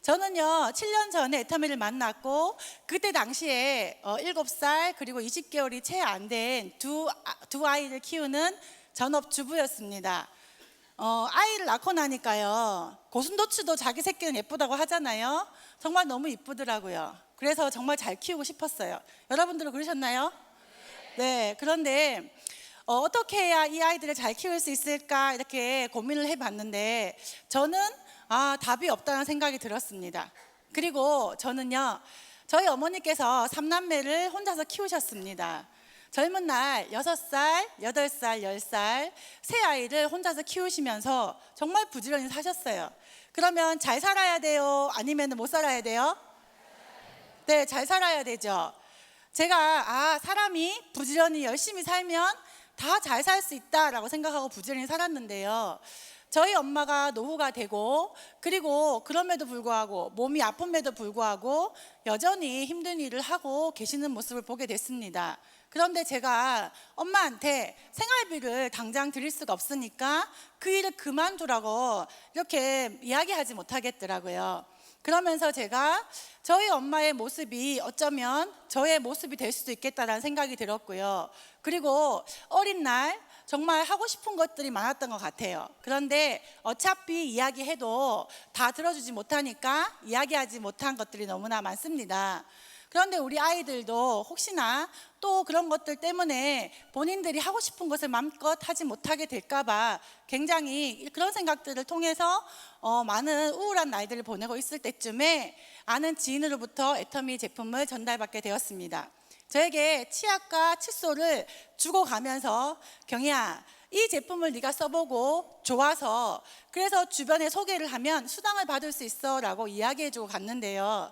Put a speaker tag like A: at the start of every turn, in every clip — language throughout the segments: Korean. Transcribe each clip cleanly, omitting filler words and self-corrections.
A: 저는요 7년 전에 애터미를 만났고 그때 당시에 7살 그리고 20개월이 채 안 된 두 아이를 키우는 전업주부였습니다. 아이를 낳고 나니까요 고슴도치도 자기 새끼는 예쁘다고 하잖아요. 정말 너무 이쁘더라고요. 그래서 정말 잘 키우고 싶었어요. 여러분들은 그러셨나요? 네. 그런데 어떻게 해야 이 아이들을 잘 키울 수 있을까 이렇게 고민을 해봤는데 저는 답이 없다는 생각이 들었습니다. 그리고 저는요 저희 어머니께서 3남매를 혼자서 키우셨습니다. 젊은 날 6살, 8살, 10살 세 아이를 혼자서 키우시면서 정말 부지런히 사셨어요. 그러면 잘 살아야 돼요? 아니면 못 살아야 돼요? 네, 잘 살아야 되죠. 제가 사람이 부지런히 열심히 살면 다 잘 살 수 있다라고 생각하고 부지런히 살았는데요. 저희 엄마가 노후가 되고 그리고 그럼에도 불구하고 몸이 아픔에도 불구하고 여전히 힘든 일을 하고 계시는 모습을 보게 됐습니다. 그런데 제가 엄마한테 생활비를 당장 드릴 수가 없으니까 그 일을 그만두라고 이렇게 이야기하지 못하겠더라고요. 그러면서 제가 저희 엄마의 모습이 어쩌면 저의 모습이 될 수도 있겠다라는 생각이 들었고요. 그리고 어린 날 정말 하고 싶은 것들이 많았던 것 같아요. 그런데 어차피 이야기해도 다 들어주지 못하니까 이야기하지 못한 것들이 너무나 많습니다. 그런데 우리 아이들도 혹시나 또 그런 것들 때문에 본인들이 하고 싶은 것을 마음껏 하지 못하게 될까봐 굉장히 그런 생각들을 통해서 많은 우울한 날들을 보내고 있을 때쯤에 아는 지인으로부터 애터미 제품을 전달받게 되었습니다. 저에게 치약과 칫솔을 주고 가면서 경희야, 이 제품을 네가 써보고 좋아서 그래서 주변에 소개를 하면 수당을 받을 수 있어 라고 이야기해주고 갔는데요.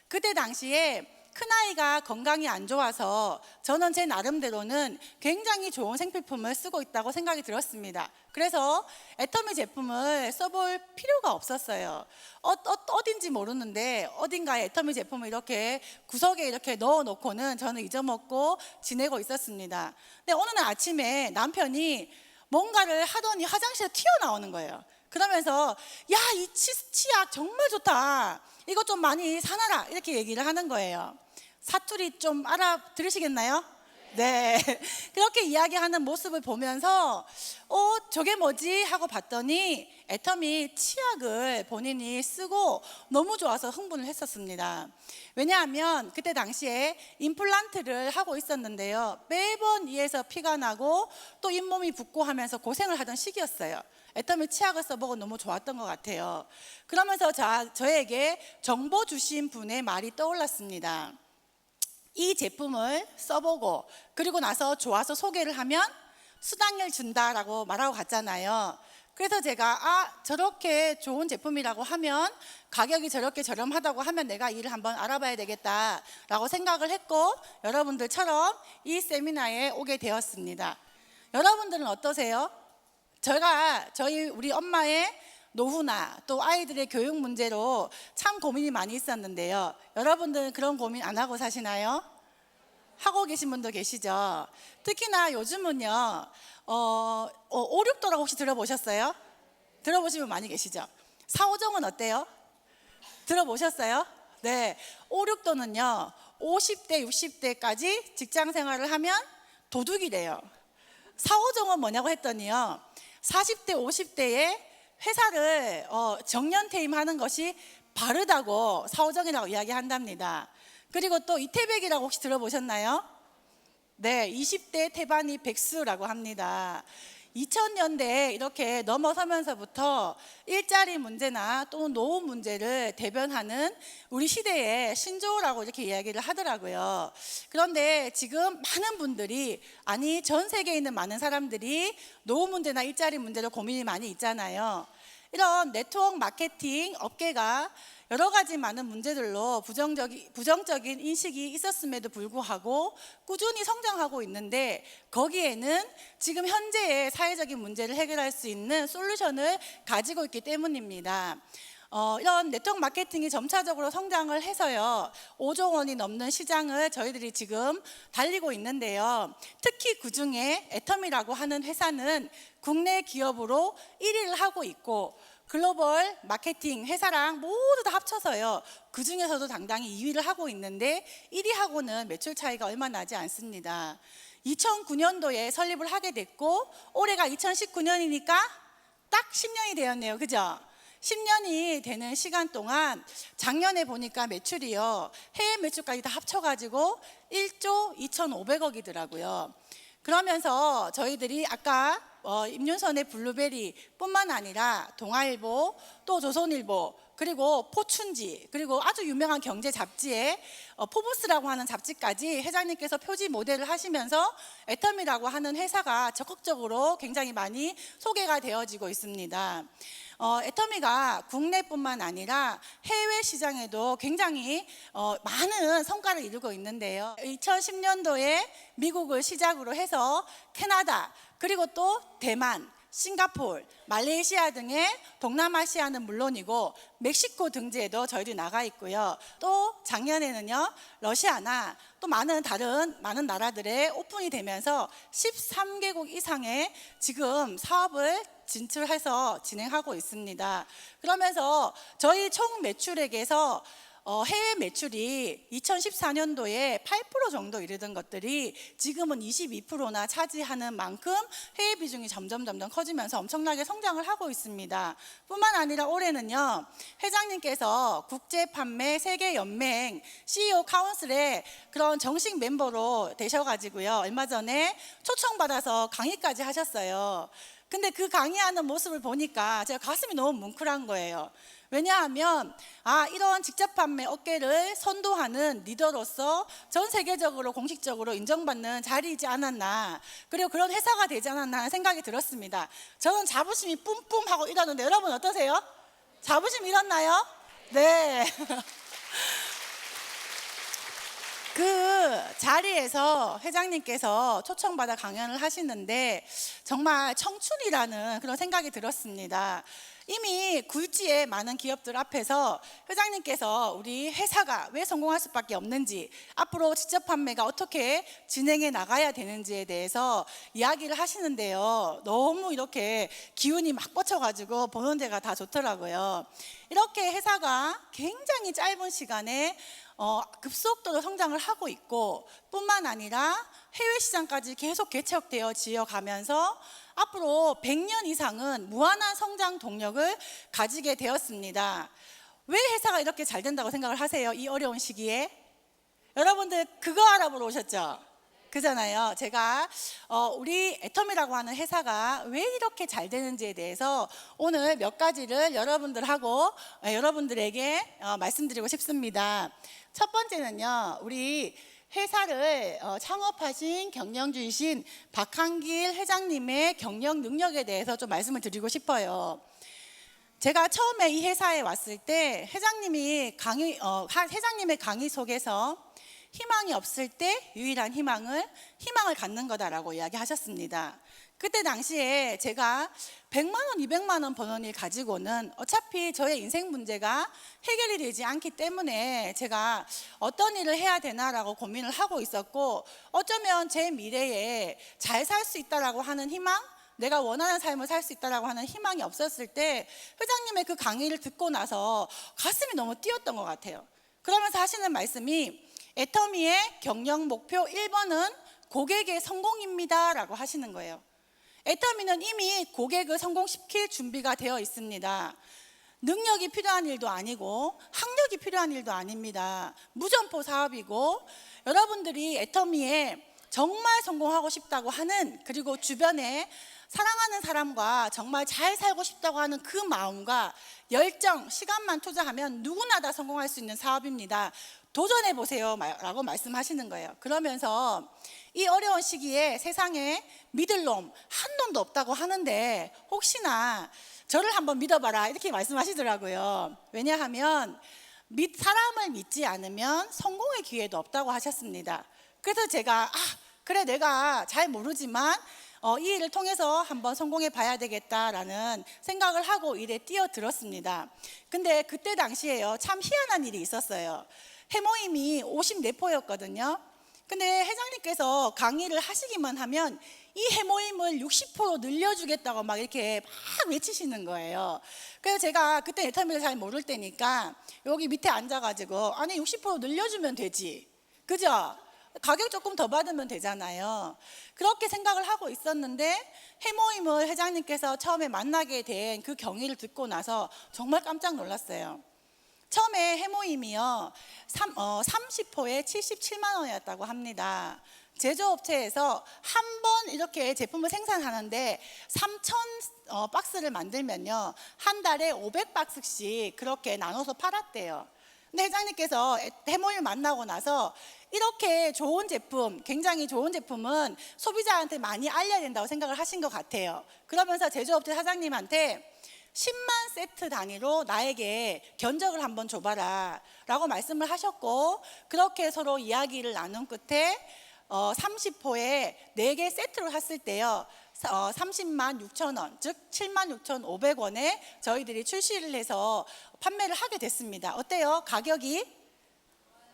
A: 그때 당시에 큰아이가 건강이 안 좋아서 저는 제 나름대로는 굉장히 좋은 생필품을 쓰고 있다고 생각이 들었습니다. 그래서 애터미 제품을 써볼 필요가 없었어요. 어딘지 모르는데 어딘가에 애터미 제품을 이렇게 구석에 이렇게 넣어놓고는 저는 잊어먹고 지내고 있었습니다. 근데 어느 날 아침에 남편이 뭔가를 하더니 화장실에 튀어나오는 거예요. 그러면서 야, 이 치약 정말 좋다. 이거 좀 많이 사놔라. 이렇게 얘기를 하는 거예요. 사투리 좀 알아들으시겠나요? 네. 그렇게 이야기하는 모습을 보면서 저게 뭐지? 하고 봤더니 애터미 치약을 본인이 쓰고 너무 좋아서 흥분을 했었습니다. 왜냐하면 그때 당시에 임플란트를 하고 있었는데요. 매번 이에서 피가 나고 또 잇몸이 붓고 하면서 고생을 하던 시기였어요. 애터미 치약을 써보고 너무 좋았던 것 같아요. 그러면서 저에게 정보 주신 분의 말이 떠올랐습니다. 이 제품을 써보고 그리고 나서 좋아서 소개를 하면 수당을 준다라고 말하고 갔잖아요. 그래서 제가 저렇게 좋은 제품이라고 하면 가격이 저렇게 저렴하다고 하면 내가 이를 한번 알아봐야 되겠다라고 생각을 했고 여러분들처럼 이 세미나에 오게 되었습니다. 여러분들은 어떠세요? 우리 엄마의 노후나 또 아이들의 교육 문제로 참 고민이 많이 있었는데요. 여러분들은 그런 고민 안 하고 사시나요? 하고 계신 분도 계시죠. 특히나 요즘은요 5, 6도라고 혹시 들어보셨어요? 들어보시면 많이 계시죠. 4, 5정은 어때요? 들어보셨어요? 네, 5, 6도는요 50대, 60대까지 직장 생활을 하면 도둑이래요. 4, 5정은 뭐냐고 했더니요 40대, 50대에 회사를 정년퇴임하는 것이 바르다고 4, 5정이라고 이야기한답니다. 그리고 또 이태백이라고 혹시 들어보셨나요? 네, 20대 태반이 백수라고 합니다. 2000년대에 이렇게 넘어서면서부터 일자리 문제나 또 노후 문제를 대변하는 우리 시대의 신조어라고 이렇게 이야기를 하더라고요. 그런데 지금 많은 분들이 전 세계에 있는 많은 사람들이 노후 문제나 일자리 문제로 고민이 많이 있잖아요. 이런 네트워크 마케팅 업계가 여러 가지 많은 문제들로 부정적인 인식이 있었음에도 불구하고 꾸준히 성장하고 있는데 거기에는 지금 현재의 사회적인 문제를 해결할 수 있는 솔루션을 가지고 있기 때문입니다. 이런 네트워크 마케팅이 점차적으로 성장을 해서요 5조 원이 넘는 시장을 저희들이 지금 달리고 있는데요. 특히 그중에 애터미라고 하는 회사는 국내 기업으로 1위를 하고 있고 글로벌 마케팅 회사랑 모두 다 합쳐서요. 그 중에서도 당당히 2위를 하고 있는데 1위하고는 매출 차이가 얼마 나지 않습니다. 2009년도에 설립을 하게 됐고 올해가 2019년이니까 딱 10년이 되었네요. 그죠? 10년이 되는 시간 동안 작년에 보니까 매출이요. 해외 매출까지 다 합쳐가지고 1조 2,500억이더라고요. 그러면서 저희들이 아까 임윤선의 블루베리 뿐만 아니라 동아일보, 또 조선일보, 그리고 포춘지, 그리고 아주 유명한 경제 잡지에 포브스라고 하는 잡지까지 회장님께서 표지 모델을 하시면서 애터미라고 하는 회사가 적극적으로 굉장히 많이 소개가 되어지고 있습니다. 애터미가 국내뿐만 아니라 해외 시장에도 굉장히 많은 성과를 이루고 있는데요. 2010년도에 미국을 시작으로 해서 캐나다, 그리고 또 대만, 싱가포르, 말레이시아 등의 동남아시아는 물론이고 멕시코 등지에도 저희들이 나가 있고요. 또 작년에는요, 러시아나 또 많은 나라들에 오픈이 되면서 13개국 이상의 지금 사업을 진출해서 진행하고 있습니다. 그러면서 저희 총 매출액에서 해외 매출이 2014년도에 8% 정도 이르던 것들이 지금은 22%나 차지하는 만큼 해외 비중이 점점 커지면서 엄청나게 성장을 하고 있습니다. 뿐만 아니라 올해는요, 회장님께서 국제판매 세계연맹 CEO 카운슬의 그런 정식 멤버로 되셔가지고요, 얼마 전에 초청받아서 강의까지 하셨어요. 근데 그 강의하는 모습을 보니까 제가 가슴이 너무 뭉클한 거예요. 왜냐하면 이런 직접 판매 업계를 선도하는 리더로서 전 세계적으로 공식적으로 인정받는 자리이지 않았나, 그리고 그런 회사가 되지 않았나 하는 생각이 들었습니다. 저는 자부심이 뿜뿜하고 이러는데 여러분 어떠세요? 자부심 일었나요? 네. 그 자리에서 회장님께서 초청받아 강연을 하시는데 정말 청춘이라는 그런 생각이 들었습니다. 이미 굴지의 많은 기업들 앞에서 회장님께서 우리 회사가 왜 성공할 수밖에 없는지, 앞으로 직접 판매가 어떻게 진행해 나가야 되는지에 대해서 이야기를 하시는데요, 너무 이렇게 기운이 막 뻗쳐가지고 보는 데가 다 좋더라고요. 이렇게 회사가 굉장히 짧은 시간에 급속도로 성장을 하고 있고, 뿐만 아니라 해외 시장까지 계속 개척되어 지어가면서 앞으로 100년 이상은 무한한 성장 동력을 가지게 되었습니다. 왜 회사가 이렇게 잘 된다고 생각을 하세요? 이 어려운 시기에? 여러분들 그거 알아보러 오셨죠? 그잖아요. 제가 우리 애터미라고 하는 회사가 왜 이렇게 잘 되는지에 대해서 오늘 몇 가지를 여러분들에게 말씀드리고 싶습니다. 첫 번째는요, 우리 회사를 창업하신 경영주이신 박한길 회장님의 경영 능력에 대해서 좀 말씀을 드리고 싶어요. 제가 처음에 이 회사에 왔을 때 회장님의 강의 속에서 희망이 없을 때 유일한 희망을 갖는 거다라고 이야기하셨습니다. 그때 당시에 제가 100만 원, 200만 원 버는 일 가지고는 어차피 저의 인생 문제가 해결이 되지 않기 때문에 제가 어떤 일을 해야 되나라고 고민을 하고 있었고, 어쩌면 제 미래에 잘 살 수 있다라고 하는 희망, 내가 원하는 삶을 살 수 있다라고 하는 희망이 없었을 때 회장님의 그 강의를 듣고 나서 가슴이 너무 뛰었던 것 같아요. 그러면서 하시는 말씀이 애터미의 경영 목표 1번은 고객의 성공입니다 라고 하시는 거예요. 애터미는 이미 고객을 성공시킬 준비가 되어 있습니다. 능력이 필요한 일도 아니고 학력이 필요한 일도 아닙니다. 무점포 사업이고, 여러분들이 애터미에 정말 성공하고 싶다고 하는, 그리고 주변에 사랑하는 사람과 정말 잘 살고 싶다고 하는 그 마음과 열정, 시간만 투자하면 누구나 다 성공할 수 있는 사업입니다. 도전해 보세요 라고 말씀하시는 거예요. 그러면서 이 어려운 시기에 세상에 믿을 놈 한 놈도 없다고 하는데 혹시나 저를 한번 믿어봐라 이렇게 말씀하시더라고요. 왜냐하면 사람을 믿지 않으면 성공의 기회도 없다고 하셨습니다. 그래서 제가 그래, 내가 잘 모르지만 이 일을 통해서 한번 성공해 봐야 되겠다라는 생각을 하고 일에 뛰어들었습니다. 근데 그때 당시에요, 참 희한한 일이 있었어요. 해모임이 54포였거든요. 근데 회장님께서 강의를 하시기만 하면 이 해모임을 60% 늘려주겠다고 막 이렇게 막 외치시는 거예요. 그래서 제가 그때 애터미를 잘 모를 때니까 여기 밑에 앉아가지고 아니 60% 늘려주면 되지, 그죠? 가격 조금 더 받으면 되잖아요. 그렇게 생각을 하고 있었는데 해모임을 회장님께서 처음에 만나게 된 그 경위를 듣고 나서 정말 깜짝 놀랐어요. 처음에 해모임이요 30호에 77만 원이었다고 합니다. 제조업체에서 한 번 이렇게 제품을 생산하는데 3,000 박스를 만들면요 한 달에 500박스씩 그렇게 나눠서 팔았대요. 근데 회장님께서 해모임을 만나고 나서 이렇게 좋은 제품, 굉장히 좋은 제품은 소비자한테 많이 알려야 된다고 생각을 하신 것 같아요. 그러면서 제조업체 사장님한테 10만 세트 단위로 나에게 견적을 한번 줘봐라 라고 말씀을 하셨고, 그렇게 서로 이야기를 나눈 끝에 30호에 4개 세트로 샀을 때요 30만 6천 원, 즉 7만 6,500원에 저희들이 출시를 해서 판매를 하게 됐습니다. 어때요? 가격이?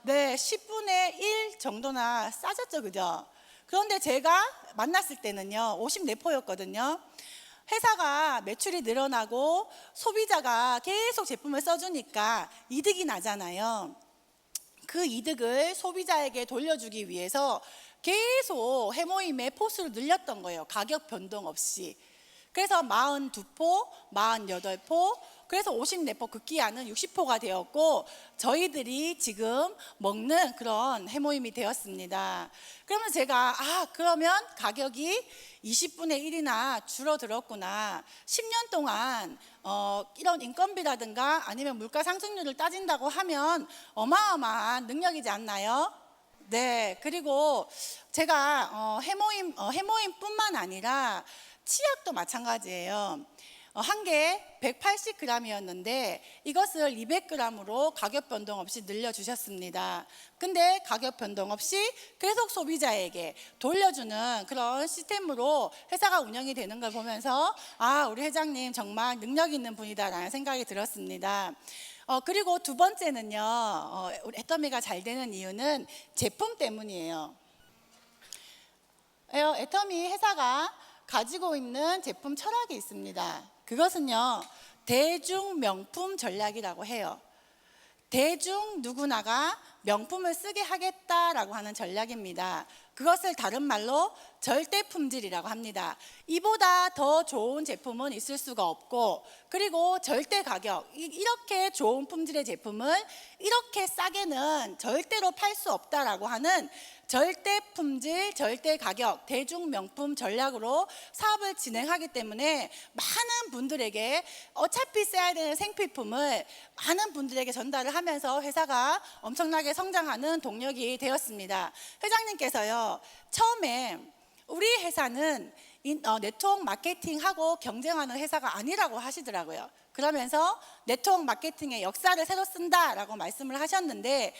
A: 네, 10분의 1 정도나 싸졌죠, 그죠? 그런데 제가 만났을 때는요 54포였거든요. 회사가 매출이 늘어나고 소비자가 계속 제품을 써주니까 이득이 나잖아요. 그 이득을 소비자에게 돌려주기 위해서 계속 해모임의 포수를 늘렸던 거예요. 가격 변동 없이. 그래서 42포, 48포, 그래서 54포 급기야는 60포가 되었고 저희들이 지금 먹는 그런 해모임이 되었습니다. 그러면 제가 그러면 가격이 20분의 1이나 줄어들었구나. 10년 동안 이런 인건비라든가 아니면 물가 상승률을 따진다고 하면 어마어마한 능력이지 않나요? 네, 그리고 제가 해모임뿐만 아니라 치약도 마찬가지예요. 한 개 180g이었는데 이것을 200g으로 가격 변동 없이 늘려주셨습니다. 근데 가격 변동 없이 계속 소비자에게 돌려주는 그런 시스템으로 회사가 운영이 되는 걸 보면서 우리 회장님 정말 능력 있는 분이다라는 생각이 들었습니다. 그리고 두 번째는요, 우리 애터미가 잘 되는 이유는 제품 때문이에요. 애터미 회사가 가지고 있는 제품 철학이 있습니다. 그것은요 대중 명품 전략이라고 해요. 대중 누구나가 명품을 쓰게 하겠다라고 하는 전략입니다. 그것을 다른 말로 절대 품질이라고 합니다. 이보다 더 좋은 제품은 있을 수가 없고, 그리고 절대 가격, 이렇게 좋은 품질의 제품을 이렇게 싸게는 절대로 팔 수 없다라고 하는 절대 품질, 절대 가격, 대중 명품 전략으로 사업을 진행하기 때문에 많은 분들에게 어차피 써야 되는 생필품을 많은 분들에게 전달을 하면서 회사가 엄청나게 성장하는 동력이 되었습니다. 회장님께서요 처음에 우리 회사는 네트워크 마케팅하고 경쟁하는 회사가 아니라고 하시더라고요. 그러면서 네트워크 마케팅의 역사를 새로 쓴다라고 말씀을 하셨는데,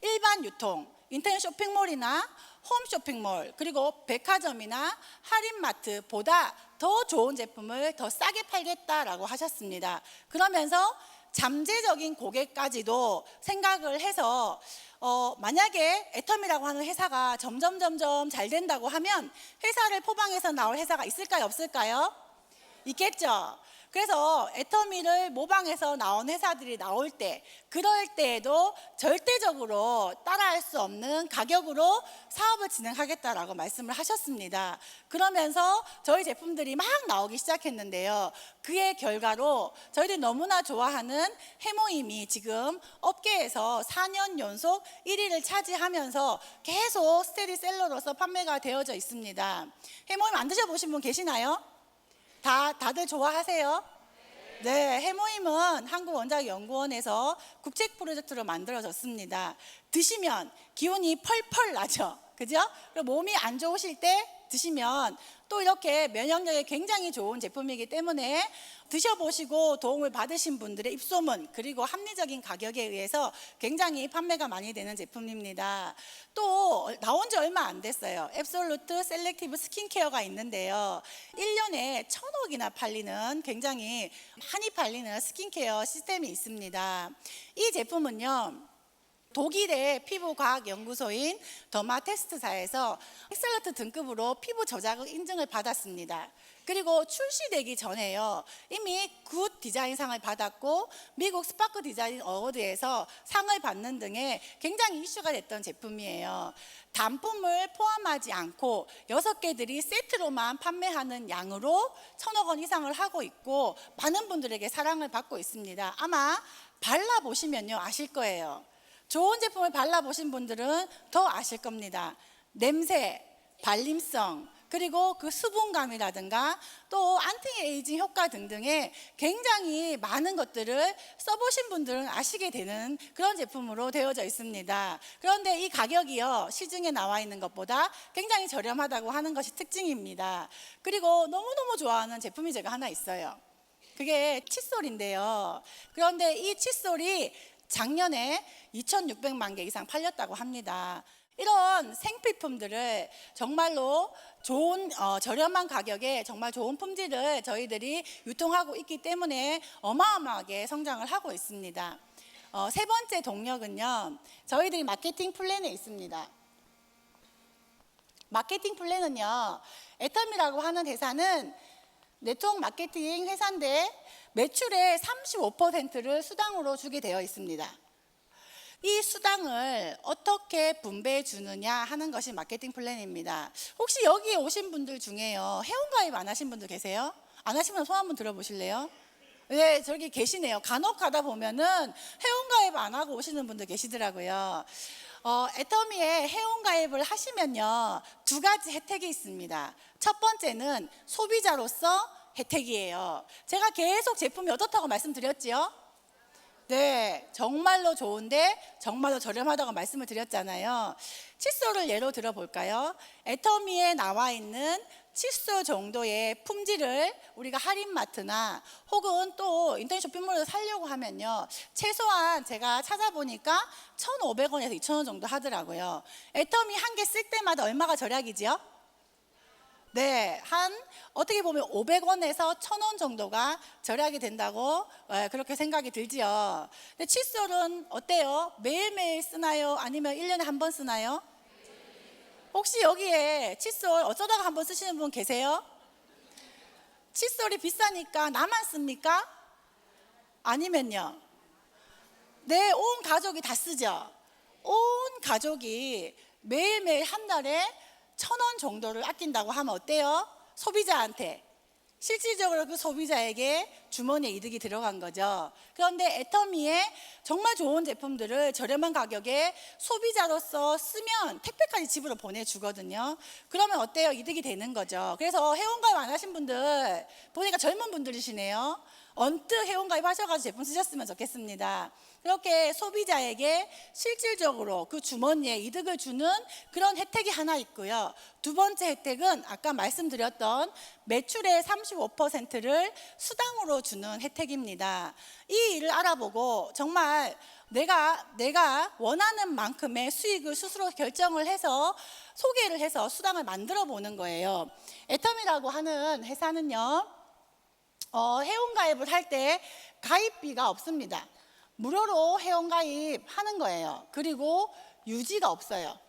A: 일반 유통, 인터넷 쇼핑몰이나 홈쇼핑몰, 그리고 백화점이나 할인마트보다 더 좋은 제품을 더 싸게 팔겠다라고 하셨습니다. 그러면서 잠재적인 고객까지도 생각을 해서 만약에 애터미라고 하는 회사가 점점 잘 된다고 하면 회사를 포방해서 나올 회사가 있을까요, 없을까요? 있겠죠. 그래서 애터미를 모방해서 나온 회사들이 나올 때, 그럴 때에도 절대적으로 따라할 수 없는 가격으로 사업을 진행하겠다라고 말씀을 하셨습니다. 그러면서 저희 제품들이 막 나오기 시작했는데요. 그의 결과로 저희들이 너무나 좋아하는 해모임이 지금 업계에서 4년 연속 1위를 차지하면서 계속 스테디셀러로서 판매가 되어져 있습니다. 해모임 안 드셔보신 분 계시나요? 다들 좋아하세요? 네, 해모임은 한국원자연구원에서 국책 프로젝트로 만들어졌습니다. 드시면 기운이 펄펄 나죠, 그죠? 그리고 몸이 안 좋으실 때 드시면 또 이렇게 면역력에 굉장히 좋은 제품이기 때문에 드셔보시고 도움을 받으신 분들의 입소문, 그리고 합리적인 가격에 의해서 굉장히 판매가 많이 되는 제품입니다. 또 나온 지 얼마 안 됐어요. 앱솔루트 셀렉티브 스킨케어가 있는데요, 1년에 1,000억이나 팔리는, 굉장히 많이 팔리는 스킨케어 시스템이 있습니다. 이 제품은요 독일의 피부과학연구소인 더마테스트사에서 엑셀런트 등급으로 피부 저자극 인증을 받았습니다. 그리고 출시되기 전에요, 이미 굿 디자인상을 받았고 미국 스파크 디자인 어워드에서 상을 받는 등의 굉장히 이슈가 됐던 제품이에요. 단품을 포함하지 않고 6개들이 세트로만 판매하는 양으로 1,000억 원 이상을 하고 있고 많은 분들에게 사랑을 받고 있습니다. 아마 발라보시면요 아실 거예요. 좋은 제품을 발라보신 분들은 더 아실 겁니다. 냄새, 발림성, 그리고 그 수분감이라든가 또 안티에이징 효과 등등의 굉장히 많은 것들을 써보신 분들은 아시게 되는 그런 제품으로 되어져 있습니다. 그런데 이 가격이요, 시중에 나와 있는 것보다 굉장히 저렴하다고 하는 것이 특징입니다. 그리고 너무너무 좋아하는 제품이 제가 하나 있어요. 그게 칫솔인데요. 그런데 이 칫솔이 작년에 2,600만 개 이상 팔렸다고 합니다. 이런 생필품들을 정말로 좋은 저렴한 가격에 정말 좋은 품질을 저희들이 유통하고 있기 때문에 어마어마하게 성장을 하고 있습니다. 세 번째 동력은요, 저희들이 마케팅 플랜에 있습니다. 마케팅 플랜은요, 애텀이라고 하는 회사는 네트워크 마케팅 회사인데 매출의 35%를 수당으로 주게 되어 있습니다. 이 수당을 어떻게 분배해 주느냐 하는 것이 마케팅 플랜입니다. 혹시 여기에 오신 분들 중에요, 회원가입 안 하신 분들 계세요? 안 하시면 손 한번 들어보실래요? 네, 저기 계시네요. 간혹 가다 보면은 회원가입 안 하고 오시는 분들 계시더라고요. 애터미에 회원가입을 하시면요, 2가지 혜택이 있습니다. 첫 번째는 소비자로서 혜택이에요. 제가 계속 제품이 어떻다고 말씀드렸지요? 네, 정말로 좋은데 정말로 저렴하다고 말씀을 드렸잖아요. 칫솔을 예로 들어볼까요? 애터미에 나와 있는 칫솔 정도의 품질을 우리가 할인마트나 혹은 또 인터넷 쇼핑몰에서 사려고 하면요, 최소한 제가 찾아보니까 1,500원에서 2,000원 정도 하더라고요. 애터미 한 개 쓸 때마다 얼마가 절약이지요? 네, 어떻게 보면 500원에서 1,000원 정도가 절약이 된다고 그렇게 생각이 들지요. 근데 칫솔은 어때요? 매일매일 쓰나요? 아니면 1년에 한 번 쓰나요? 혹시 여기에 칫솔 어쩌다가 한 번 쓰시는 분 계세요? 칫솔이 비싸니까 나만 씁니까? 아니면요? 네, 온 가족이 다 쓰죠. 온 가족이 매일매일 한 달에 1,000원 정도를 아낀다고 하면 어때요? 소비자한테, 실질적으로 그 소비자에게 주머니에 이득이 들어간 거죠. 그런데 애터미에 정말 좋은 제품들을 저렴한 가격에 소비자로서 쓰면 택배까지 집으로 보내주거든요. 그러면 어때요? 이득이 되는 거죠. 그래서 회원가입 안 하신 분들 보니까 젊은 분들이시네요. 언뜻 회원가입 하셔가지고 제품 쓰셨으면 좋겠습니다. 그렇게 소비자에게 실질적으로 그 주머니에 이득을 주는 그런 혜택이 하나 있고요. 두 번째 혜택은 아까 말씀드렸던 매출의 35%를 수당으로 주는 혜택입니다. 이 일을 알아보고 정말 내가 원하는 만큼의 수익을 스스로 결정을 해서 소개를 해서 수당을 만들어 보는 거예요. 애텀이라고 하는 회사는요, 회원가입을 할 때 가입비가 없습니다. 무료로 회원가입하는 거예요. 그리고 유지가 없어요.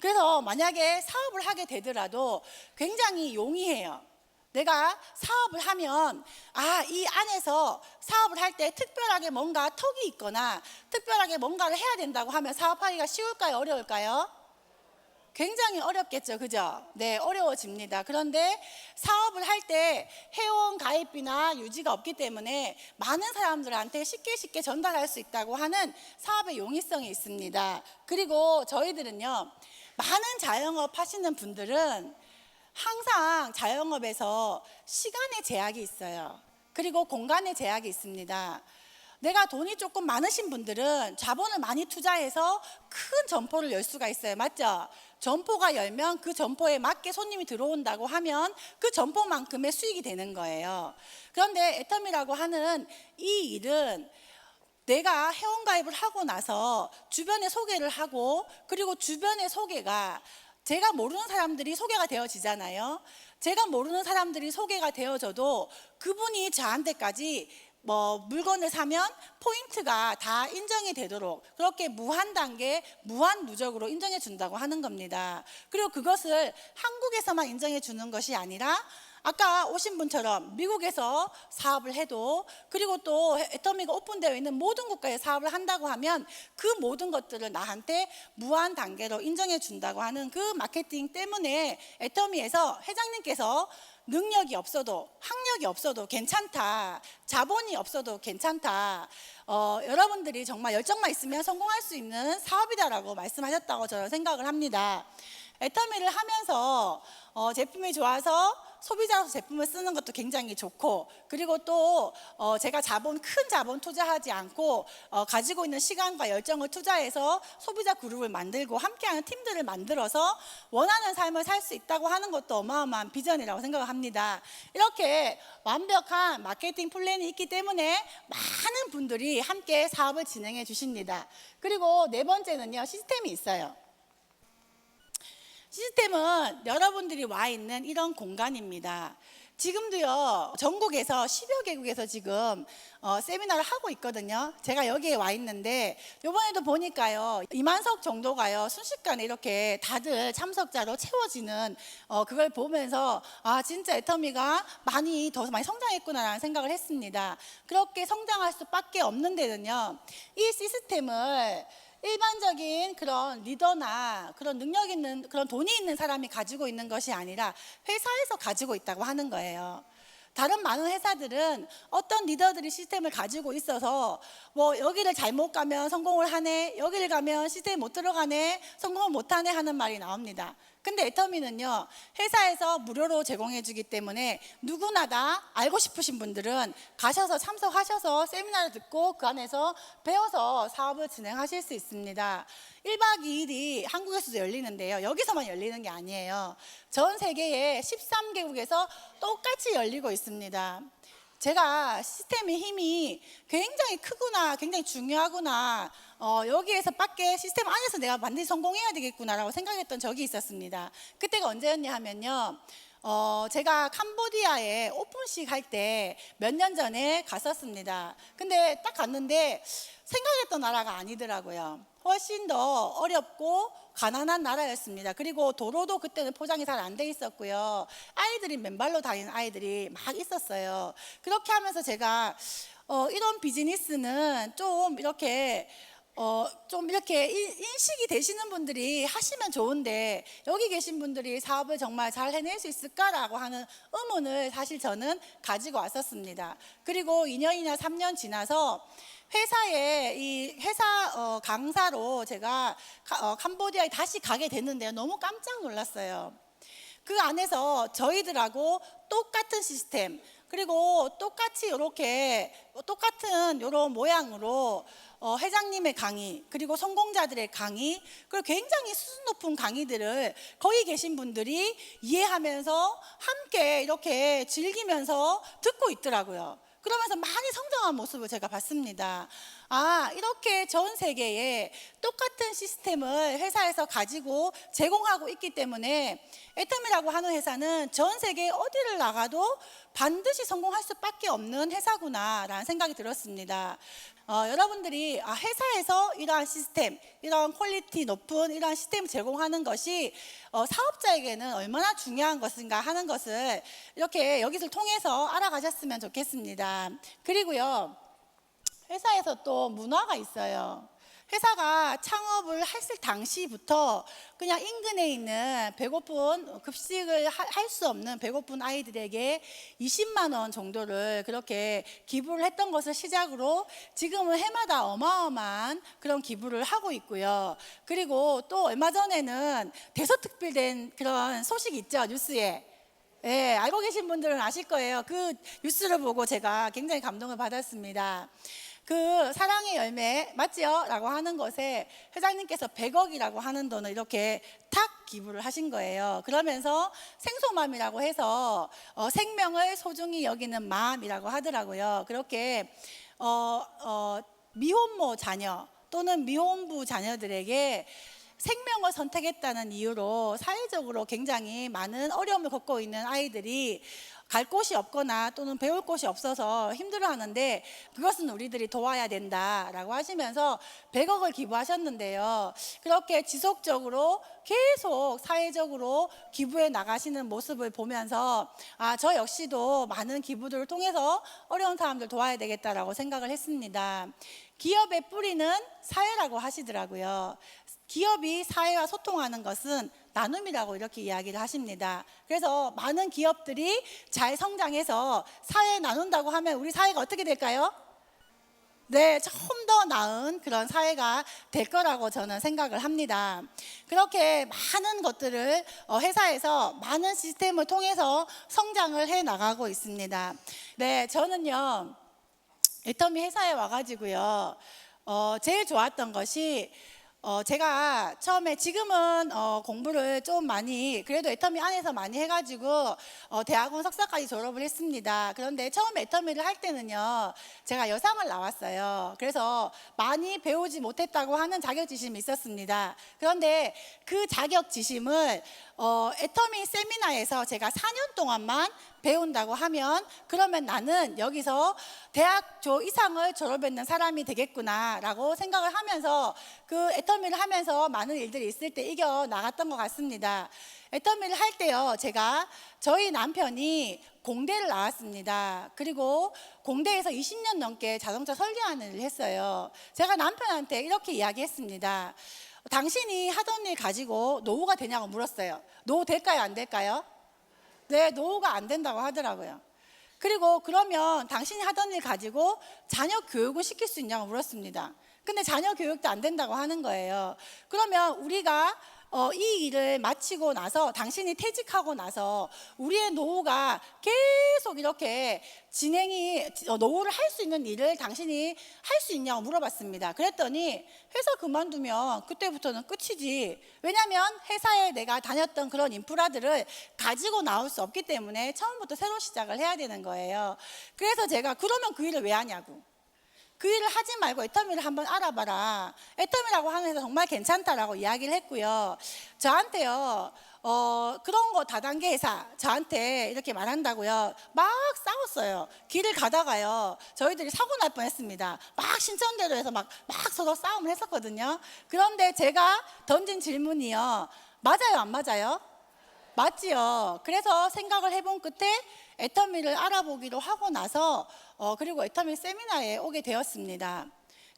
A: 그래서 만약에 사업을 하게 되더라도 굉장히 용이해요. 내가 사업을 하면 이 안에서 사업을 할 때 특별하게 뭔가 턱이 있거나 특별하게 뭔가를 해야 된다고 하면 사업하기가 쉬울까요? 어려울까요? 굉장히 어렵겠죠, 그죠? 네, 어려워집니다. 그런데 사업을 할 때 회원 가입비나 유지가 없기 때문에 많은 사람들한테 쉽게 전달할 수 있다고 하는 사업의 용이성이 있습니다. 그리고 저희들은요, 많은 자영업 하시는 분들은 항상 자영업에서 시간의 제약이 있어요. 그리고 공간의 제약이 있습니다. 내가 돈이 조금 많으신 분들은 자본을 많이 투자해서 큰 점포를 열 수가 있어요. 맞죠? 점포가 열면 그 점포에 맞게 손님이 들어온다고 하면 그 점포만큼의 수익이 되는 거예요. 그런데 애텀이라고 하는 이 일은 내가 회원가입을 하고 나서 주변에 소개를 하고, 그리고 주변의 소개가 제가 모르는 사람들이 소개가 되어지잖아요. 제가 모르는 사람들이 소개가 되어져도 그분이 저한테까지 물건을 사면 포인트가 다 인정이 되도록 그렇게 무한 단계, 무한 누적으로 인정해 준다고 하는 겁니다. 그리고 그것을 한국에서만 인정해 주는 것이 아니라 아까 오신 분처럼 미국에서 사업을 해도 그리고 또 애터미가 오픈되어 있는 모든 국가에 사업을 한다고 하면 그 모든 것들을 나한테 무한 단계로 인정해 준다고 하는 그 마케팅 때문에 애터미에서 회장님께서 능력이 없어도 학력이 없어도 괜찮다, 자본이 없어도 괜찮다, 여러분들이 정말 열정만 있으면 성공할 수 있는 사업이다라고 말씀하셨다고 저는 생각을 합니다. 애터미를 하면서 제품이 좋아서 소비자로서 제품을 쓰는 것도 굉장히 좋고, 그리고 또 제가 큰 자본 투자하지 않고 가지고 있는 시간과 열정을 투자해서 소비자 그룹을 만들고 함께하는 팀들을 만들어서 원하는 삶을 살 수 있다고 하는 것도 어마어마한 비전이라고 생각을 합니다. 이렇게 완벽한 마케팅 플랜이 있기 때문에 많은 분들이 함께 사업을 진행해 주십니다. 그리고 네 번째는요, 시스템이 있어요. 시스템은 여러분들이 와 있는 이런 공간입니다. 지금도요, 전국에서 10여 개국에서 지금 세미나를 하고 있거든요. 제가 여기에 와 있는데 이번에도 보니까요, 2만석 정도가요 순식간에 이렇게 다들 참석자로 채워지는 그걸 보면서 아, 진짜 애터미가 더 많이 성장했구나라는 생각을 했습니다. 그렇게 성장할 수밖에 없는 데는요, 이 시스템을 일반적인 그런 리더나 그런 능력 있는 그런 돈이 있는 사람이 가지고 있는 것이 아니라 회사에서 가지고 있다고 하는 거예요. 다른 많은 회사들은 어떤 리더들이 시스템을 가지고 있어서 여기를 잘못 가면 성공을 하네, 여기를 가면 시스템 못 들어가네, 성공을 못 하네 하는 말이 나옵니다. 근데 애터미는요, 회사에서 무료로 제공해 주기 때문에 누구나 다 알고 싶으신 분들은 가셔서 참석하셔서 세미나를 듣고 그 안에서 배워서 사업을 진행하실 수 있습니다. 1박 2일이 한국에서도 열리는데요, 여기서만 열리는 게 아니에요. 전 세계의 13개국에서 똑같이 열리고 있습니다. 제가 시스템의 힘이 굉장히 크구나, 굉장히 중요하구나, 여기에서 밖에 시스템 안에서 내가 반드시 성공해야 되겠구나라고 생각했던 적이 있었습니다. 그때가 언제였냐 하면요, 제가 캄보디아에 오픈식 할 때 몇 년 전에 갔었습니다. 근데 딱 갔는데 생각했던 나라가 아니더라고요. 훨씬 더 어렵고 가난한 나라였습니다. 그리고 도로도 그때는 포장이 잘 안 돼 있었고요. 아이들이 맨발로 다니는 아이들이 막 있었어요. 그렇게 하면서 제가 이런 비즈니스는 좀 이렇게 인식이 되시는 분들이 하시면 좋은데 여기 계신 분들이 사업을 정말 잘 해낼 수 있을까라고 하는 의문을 사실 저는 가지고 왔었습니다. 그리고 2년이나 3년 지나서 회사 강사로 제가 캄보디아에 다시 가게 됐는데요, 너무 깜짝 놀랐어요. 그 안에서 저희들하고 똑같은 시스템, 그리고 똑같이 똑같은 이런 모양으로 회장님의 강의, 그리고 성공자들의 강의, 그리고 굉장히 수준 높은 강의들을 거기 계신 분들이 이해하면서 함께 이렇게 즐기면서 듣고 있더라고요. 그러면서 많이 성장한 모습을 제가 봤습니다. 아, 이렇게 전 세계에 똑같은 시스템을 회사에서 가지고 제공하고 있기 때문에 애터미라고 하는 회사는 전 세계 어디를 나가도 반드시 성공할 수밖에 없는 회사구나라는 생각이 들었습니다. 여러분들이 회사에서 이러한 시스템, 이런 퀄리티 높은 이러한 시스템을 제공하는 것이 사업자에게는 얼마나 중요한 것인가 하는 것을 이렇게 여기서 통해서 알아가셨으면 좋겠습니다. 그리고요, 회사에서 또 문화가 있어요. 회사가 창업을 했을 당시부터 그냥 인근에 있는 배고픈 급식을 할 수 없는 배고픈 아이들에게 20만 원 정도를 그렇게 기부를 했던 것을 시작으로 지금은 해마다 어마어마한 그런 기부를 하고 있고요. 그리고 또 얼마 전에는 대서특필된 그런 소식 있죠, 뉴스에. 예, 알고 계신 분들은 아실 거예요. 그 뉴스를 보고 제가 굉장히 감동을 받았습니다. 그 사랑의 열매 맞지요? 라고 하는 것에 회장님께서 100억이라고 하는 돈을 이렇게 탁 기부를 하신 거예요. 그러면서 생소맘이라고 해서 생명을 소중히 여기는 마음이라고 하더라고요. 그렇게 미혼모 자녀 또는 미혼부 자녀들에게 생명을 선택했다는 이유로 사회적으로 굉장히 많은 어려움을 겪고 있는 아이들이 갈 곳이 없거나 또는 배울 곳이 없어서 힘들어하는데 그것은 우리들이 도와야 된다라고 하시면서 100억을 기부하셨는데요. 그렇게 지속적으로 계속 사회적으로 기부해 나가시는 모습을 보면서 저 역시도 많은 기부들을 통해서 어려운 사람들 도와야 되겠다라고 생각을 했습니다. 기업의 뿌리는 사회라고 하시더라고요. 기업이 사회와 소통하는 것은 나눔이라고 이렇게 이야기를 하십니다. 그래서 많은 기업들이 잘 성장해서 사회에 나눈다고 하면 우리 사회가 어떻게 될까요? 네, 좀 더 나은 그런 사회가 될 거라고 저는 생각을 합니다. 그렇게 많은 것들을 회사에서 많은 시스템을 통해서 성장을 해 나가고 있습니다. 네, 저는요 애터미 회사에 와가지고요 제일 좋았던 것이 제가 처음에 지금은 공부를 좀 많이 그래도 애터미 안에서 많이 해가지고 대학원 석사까지 졸업을 했습니다. 그런데 처음에 애터미를 할 때는요 제가 여상을 나왔어요. 그래서 많이 배우지 못했다고 하는 자격지심이 있었습니다. 그런데 그 자격지심을 애터미 세미나에서 제가 4년 동안만 배운다고 하면 그러면 나는 여기서 대학교 이상을 졸업했는 사람이 되겠구나 라고 생각을 하면서 그 애터미를 하면서 많은 일들이 있을 때 이겨 나갔던 것 같습니다. 애터미를 할 때요 제가 저희 남편이 공대를 나왔습니다. 그리고 공대에서 20년 넘게 자동차 설계하는 일을 했어요. 제가 남편한테 이렇게 이야기했습니다. 당신이 하던 일 가지고 노후가 되냐고 물었어요. 노후 될까요 안 될까요? 네, 노후가 안 된다고 하더라고요. 그리고 그러면 당신이 하던 일 가지고 자녀 교육을 시킬 수 있냐고 물었습니다. 근데 자녀 교육도 안 된다고 하는 거예요. 그러면 우리가 이 일을 마치고 나서 당신이 퇴직하고 나서 우리의 노후가 계속 이렇게 진행이 노후를 할 수 있는 일을 당신이 할 수 있냐고 물어봤습니다. 그랬더니 회사 그만두면 그때부터는 끝이지. 왜냐하면 회사에 내가 다녔던 그런 인프라들을 가지고 나올 수 없기 때문에 처음부터 새로 시작을 해야 되는 거예요. 그래서 제가 그러면 그 일을 왜 하냐고. 그 일을 하지 말고 애터미를 한번 알아봐라. 애터미라고 하는 회사 정말 괜찮다라고 이야기를 했고요. 저한테요 그런 거 다단계 회사 저한테 이렇게 말한다고요 막 싸웠어요. 길을 가다가요 저희들이 사고 날 뻔했습니다. 막 신천대로에서 막 서로 싸움을 했었거든요. 그런데 제가 던진 질문이요 맞아요 안 맞아요? 맞지요. 그래서 생각을 해본 끝에 애터미를 알아보기로 하고 나서 그리고 애터미 세미나에 오게 되었습니다.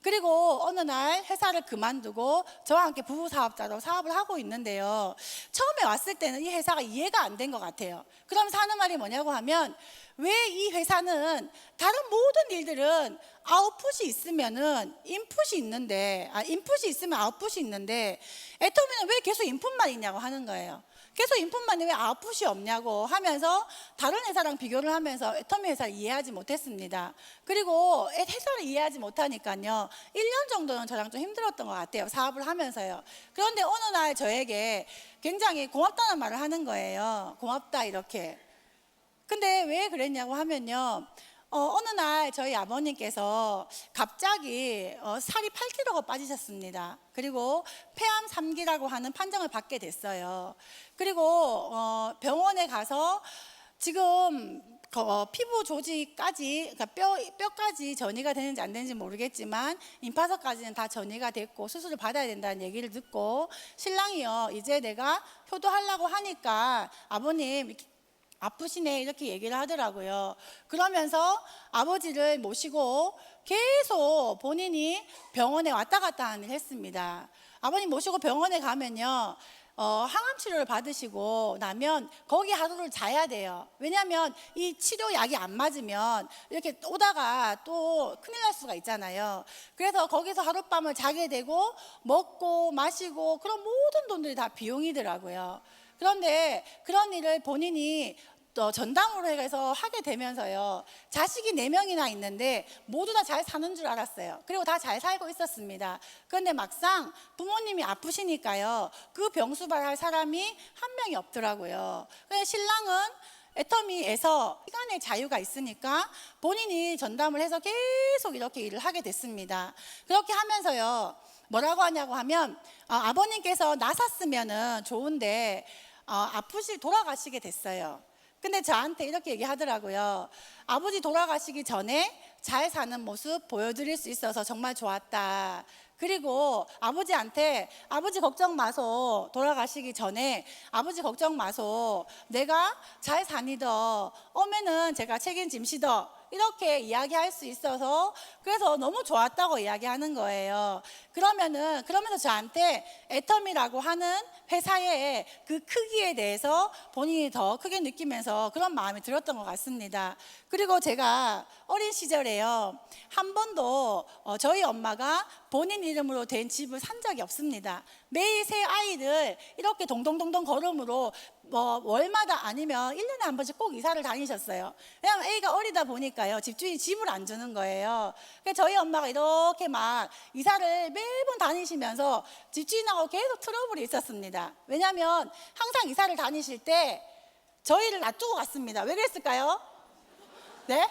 A: 그리고 어느 날 회사를 그만두고 저와 함께 부부 사업자로 사업을 하고 있는데요. 처음에 왔을 때는 이 회사가 이해가 안 된 것 같아요. 그러면서 하는 말이 뭐냐고 하면 왜 이 회사는 다른 모든 일들은 아웃풋이 있으면은 인풋이 있는데 인풋이 있으면 아웃풋이 있는데 애터미는 왜 계속 인풋만 있냐고 하는 거예요. 계속 인풋만이 왜 아웃풋이 없냐고 하면서 다른 회사랑 비교를 하면서 애터미 회사를 이해하지 못했습니다. 그리고 회사를 이해하지 못하니까요 1년 정도는 저랑 좀 힘들었던 것 같아요. 사업을 하면서요. 그런데 어느 날 저에게 굉장히 고맙다는 말을 하는 거예요. 고맙다 이렇게. 근데 왜 그랬냐고 하면요 어느 날 저희 아버님께서 갑자기 살이 8kg가 빠지셨습니다. 그리고 폐암 3기라고 하는 판정을 받게 됐어요. 그리고 병원에 가서 지금 피부 조직까지 그러니까 뼈까지 전이가 되는지 안 되는지 모르겠지만 임파서까지는 다 전이가 됐고 수술을 받아야 된다는 얘기를 듣고 신랑이요 이제 내가 효도하려고 하니까 아버님 아프시네 이렇게 얘기를 하더라고요. 그러면서 아버지를 모시고 계속 본인이 병원에 왔다 갔다 하는 일을 했습니다. 아버님 모시고 병원에 가면요 항암 치료를 받으시고 나면 거기 하루를 자야 돼요. 왜냐하면 이 치료약이 안 맞으면 이렇게 오다가 또 큰일 날 수가 있잖아요. 그래서 거기서 하룻밤을 자게 되고 먹고 마시고 그런 모든 돈들이 다 비용이더라고요. 그런데 그런 일을 본인이 또 전담으로 해서 하게 되면서요 자식이 4명이나 있는데 모두 다 잘 사는 줄 알았어요. 그리고 다 잘 살고 있었습니다. 그런데 막상 부모님이 아프시니까요 그 병수발할 사람이 한 명이 없더라고요. 그래서 신랑은 애터미에서 시간의 자유가 있으니까 본인이 전담을 해서 계속 이렇게 일을 하게 됐습니다. 그렇게 하면서요 뭐라고 하냐고 하면 아버님께서 나섰으면은 좋은데 돌아가시게 됐어요. 근데 저한테 이렇게 얘기하더라고요. 아버지 돌아가시기 전에 잘 사는 모습 보여드릴 수 있어서 정말 좋았다. 그리고 아버지한테 아버지 걱정 마소. 돌아가시기 전에 아버지 걱정 마소. 내가 잘 사니더. 오면은 제가 책임짐시더. 이렇게 이야기할 수 있어서 그래서 너무 좋았다고 이야기하는 거예요. 그러면서 저한테 애텀이라고 하는 회사의 그 크기에 대해서 본인이 더 크게 느끼면서 그런 마음이 들었던 것 같습니다. 그리고 제가 어린 시절에요, 한 번도 저희 엄마가 본인 이름으로 된 집을 산 적이 없습니다. 매일 새 아이를 이렇게 동동동동 걸음으로 월마다 아니면 1년에 한 번씩 꼭 이사를 다니셨어요. 왜냐하면 애가 어리다 보니까요, 집주인이 집을 안 주는 거예요. 그래서 저희 엄마가 이렇게 막 이사를 매번 다니시면서 집주인하고 계속 트러블이 있었습니다. 왜냐하면 항상 이사를 다니실 때 저희를 놔두고 갔습니다. 왜 그랬을까요? 네?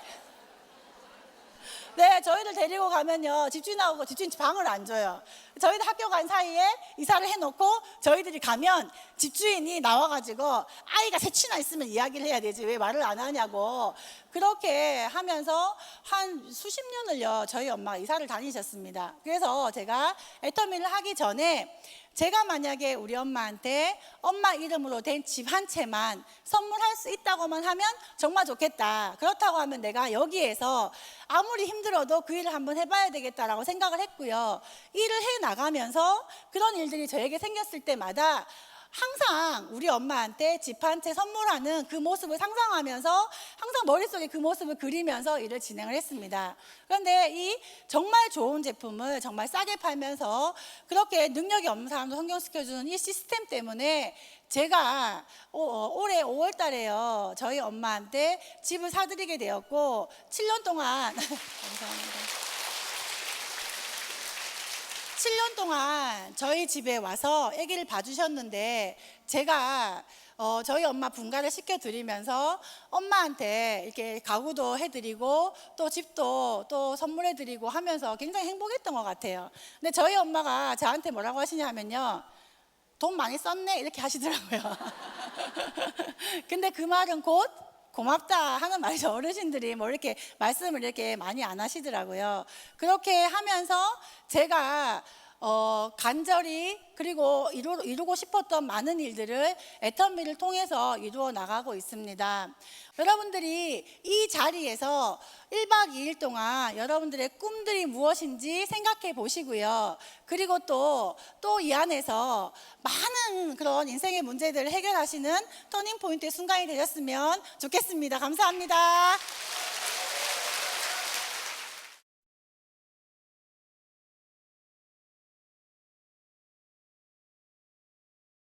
A: 네, 저희를 데리고 가면요, 집주인하고 집주인 방을 안 줘요. 저희들 학교 간 사이에 이사를 해놓고 저희들이 가면 집주인이 나와가지고 아이가 셋이나 있으면 이야기를 해야 되지 왜 말을 안 하냐고, 그렇게 하면서 한 수십 년을요 저희 엄마가 이사를 다니셨습니다. 그래서 제가 애터미를 하기 전에 제가 만약에 우리 엄마한테 엄마 이름으로 된 집 한 채만 선물할 수 있다고만 하면 정말 좋겠다. 그렇다고 하면 내가 여기에서 아무리 힘들어도 그 일을 한번 해봐야 되겠다라고 생각을 했고요. 일을 해 나가면서 그런 일들이 저에게 생겼을 때마다 항상 우리 엄마한테 집 한 채 선물하는 그 모습을 상상하면서 항상 머릿속에 그 모습을 그리면서 일을 진행을 했습니다. 그런데 이 정말 좋은 제품을 정말 싸게 팔면서 그렇게 능력이 없는 사람도 성공시켜주는 이 시스템 때문에 제가 올해 5월 달에요 저희 엄마한테 집을 사드리게 되었고 7년 동안 감사합니다. 7년 동안 저희 집에 와서 아기를 봐주셨는데 제가 저희 엄마 분가를 시켜드리면서 엄마한테 이렇게 가구도 해드리고 또 집도 또 선물해드리고 하면서 굉장히 행복했던 것 같아요. 근데 저희 엄마가 저한테 뭐라고 하시냐면요, 돈 많이 썼네 이렇게 하시더라고요. 근데 그 말은 곧 고맙다 하는 말이죠. 어르신들이 뭐 이렇게 말씀을 이렇게 많이 안 하시더라고요. 그렇게 하면서 제가 간절히 그리고 이루고 싶었던 많은 일들을 애터미를 통해서 이루어 나가고 있습니다. 여러분들이 이 자리에서 1박 2일 동안 여러분들의 꿈들이 무엇인지 생각해 보시고요. 그리고 또 이 안에서 많은 그런 인생의 문제들을 해결하시는 터닝포인트의 순간이 되셨으면 좋겠습니다. 감사합니다.